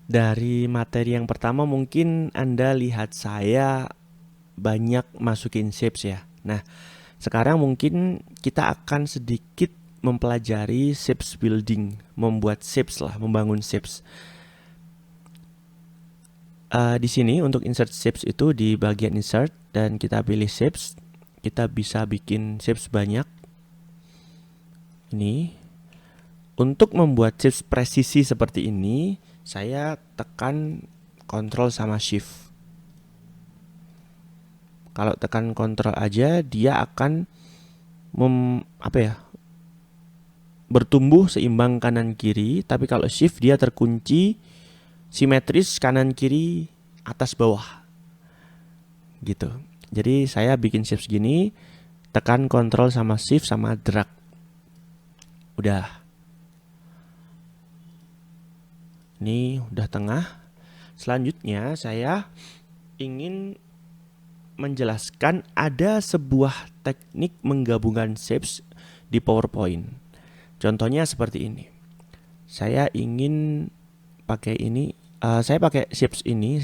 Dari materi yang pertama mungkin Anda lihat saya banyak masukin shapes ya. Nah, sekarang mungkin kita akan sedikit mempelajari shapes building, membuat shapes lah, membangun shapes. Di sini untuk insert shapes itu di bagian insert dan kita pilih shapes. Kita bisa bikin shapes banyak. Ini untuk membuat shapes presisi seperti ini, saya tekan Ctrl sama Shift. Kalau tekan Ctrl aja, dia akan bertumbuh seimbang kanan kiri. Tapi kalau Shift dia terkunci simetris kanan kiri atas bawah gitu. Jadi saya bikin shape segini, tekan Ctrl sama Shift sama drag. Udah. Ini udah tengah. Selanjutnya saya ingin menjelaskan ada sebuah teknik menggabungkan shapes di PowerPoint. Contohnya seperti ini. Saya ingin pakai ini, saya pakai shapes ini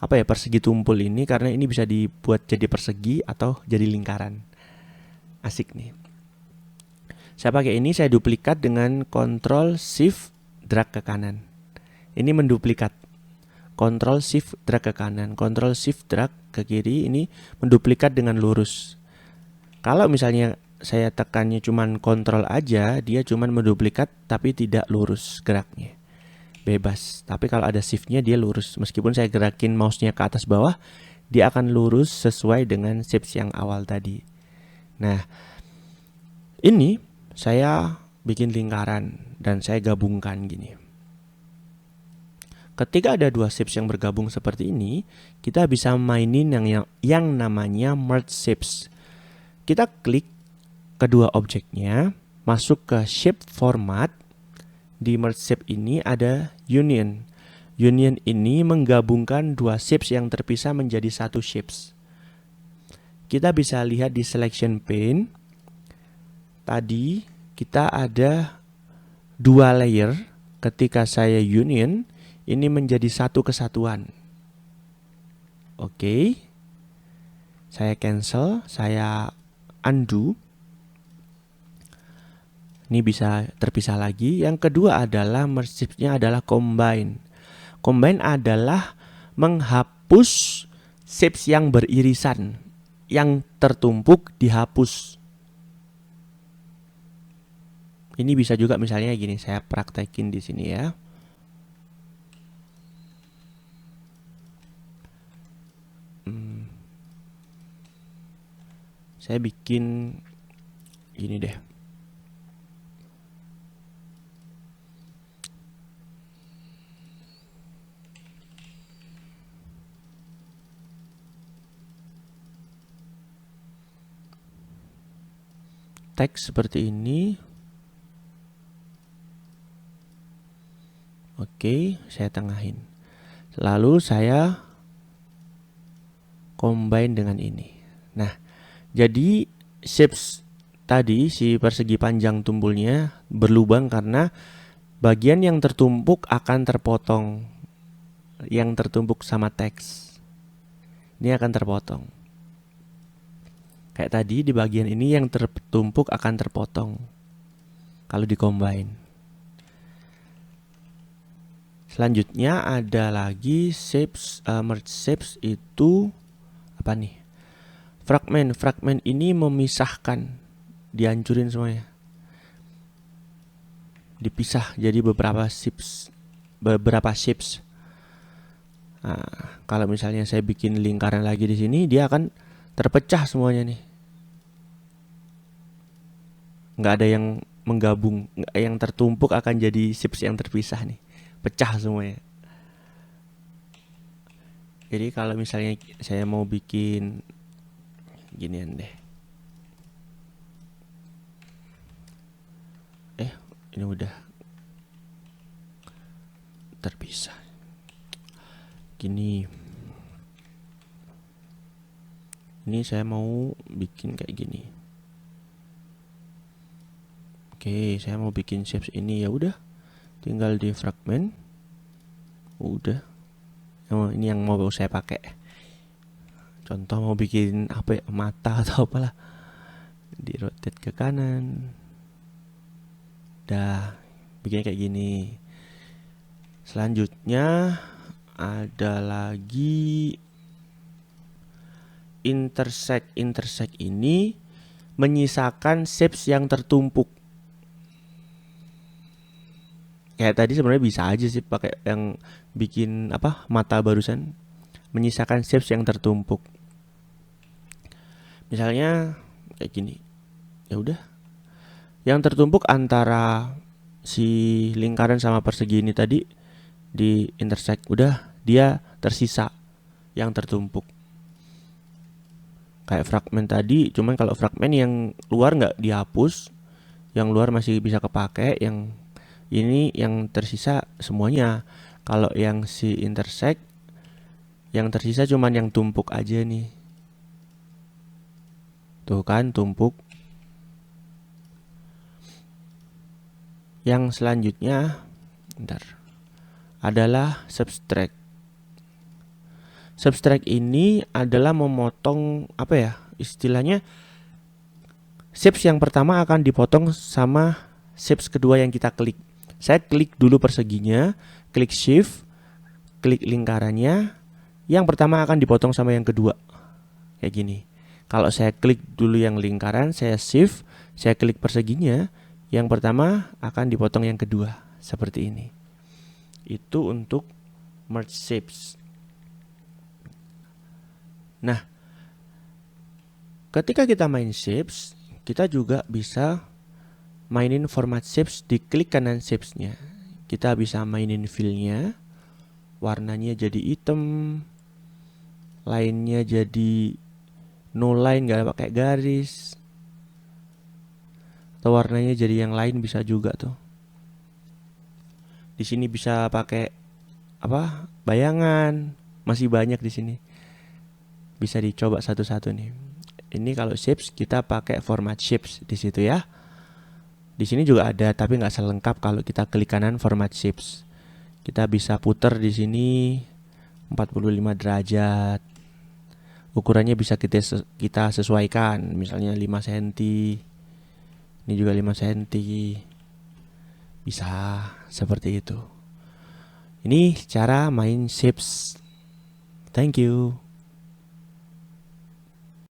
persegi tumpul ini karena ini bisa dibuat jadi persegi atau jadi lingkaran. Asik nih. Saya pakai ini, saya duplikat dengan Ctrl Shift drag ke kanan. Ini menduplikat. Ctrl Shift drag ke kanan, Ctrl Shift drag ke kiri, ini menduplikat dengan lurus. Kalau misalnya saya tekannya cuman Ctrl aja, dia cuman menduplikat tapi tidak lurus geraknya. Bebas. Tapi kalau ada shiftnya dia lurus. Meskipun saya gerakin mouse-nya ke atas bawah, dia akan lurus sesuai dengan shapes yang awal tadi. Nah, ini saya bikin lingkaran dan saya gabungkan gini. Ketika ada dua shapes yang bergabung seperti ini, kita bisa mainin yang namanya merge shapes. Kita klik kedua objeknya, masuk ke shape format. Di merge shape ini ada union. Union ini menggabungkan dua shapes yang terpisah menjadi satu shapes. Kita bisa lihat di selection pane. Tadi kita ada dua layer. Ketika saya union, ini menjadi satu kesatuan. Oke. Saya cancel, saya undo. Ini bisa terpisah lagi. Yang kedua adalah merge shapes-nya adalah combine. Combine adalah menghapus shapes yang beririsan, yang tertumpuk dihapus. Ini bisa juga misalnya gini, saya praktekin di sini ya. Saya bikin gini deh. Teks seperti ini. Oke, saya tengahin. Lalu saya combine dengan ini. Nah, jadi shapes tadi si persegi panjang tumpulnya berlubang karena bagian yang tertumpuk akan terpotong. Yang tertumpuk sama teks ini akan terpotong. Kayak tadi di bagian ini yang tertumpuk akan terpotong kalau di-combine. Selanjutnya ada lagi shapes, merge shapes itu apa nih? Fragment. Fragment ini memisahkan, dihancurin semuanya. Dipisah jadi beberapa shapes. Nah, kalau misalnya saya bikin lingkaran lagi di sini, dia akan terpecah semuanya nih. Nggak ada yang menggabung, yang tertumpuk akan jadi shapes yang terpisah nih. Pecah semuanya. Jadi kalau misalnya saya mau bikin ginian deh. Ini udah terpisah. Gini. Ini saya mau bikin kayak gini. Oke, saya mau bikin shapes ini, ya udah. Tinggal di fragment. Udah. Oh, ini yang mau saya pakai. Contoh mau bikin apa ya, mata atau apalah. Di rotate ke kanan. Dah, bikin kayak gini. Selanjutnya ada lagi intersect. Intersect ini menyisakan shapes yang tertumpuk. Kayak tadi sebenarnya bisa aja sih pakai yang bikin apa, mata barusan, menyisakan shapes yang tertumpuk. Misalnya kayak gini. Ya udah. Yang tertumpuk antara si lingkaran sama persegi ini tadi di intersect, udah dia tersisa yang tertumpuk. Kayak fragmen tadi, cuman kalau fragmen yang luar nggak dihapus, yang luar masih bisa kepake, yang ini yang tersisa semuanya. Kalau yang si intersect, yang tersisa cuman yang tumpuk aja nih. Tuh kan, tumpuk. Yang selanjutnya adalah subtract. Subtract ini adalah memotong, apa ya, istilahnya shapes yang pertama akan dipotong sama shapes kedua yang kita klik. Saya klik dulu perseginya, klik shift, klik lingkarannya. Yang pertama akan dipotong sama yang kedua. Kayak gini. Kalau saya klik dulu yang lingkaran, saya shift, saya klik perseginya, yang pertama akan dipotong yang kedua. Seperti ini. Itu untuk merge shapes. Nah, ketika kita main shapes, kita juga bisa mainin format shapes di klik kanan shapes-nya. Kita bisa mainin fill-nya, warnanya jadi hitam, line-nya jadi no line, nggak pakai garis, atau warnanya jadi yang lain bisa juga tuh. Di sini bisa pakai apa, bayangan, masih banyak di sini. Bisa dicoba satu-satu nih. Ini kalau shapes kita pakai format shapes di situ ya. Di sini juga ada, tapi nggak selengkap kalau kita klik kanan format shapes. Kita bisa putar di sini 45 derajat. Ukurannya bisa kita sesuaikan, misalnya 5 cm. Ini juga 5 cm. Bisa seperti itu. Ini cara main shapes. Thank you.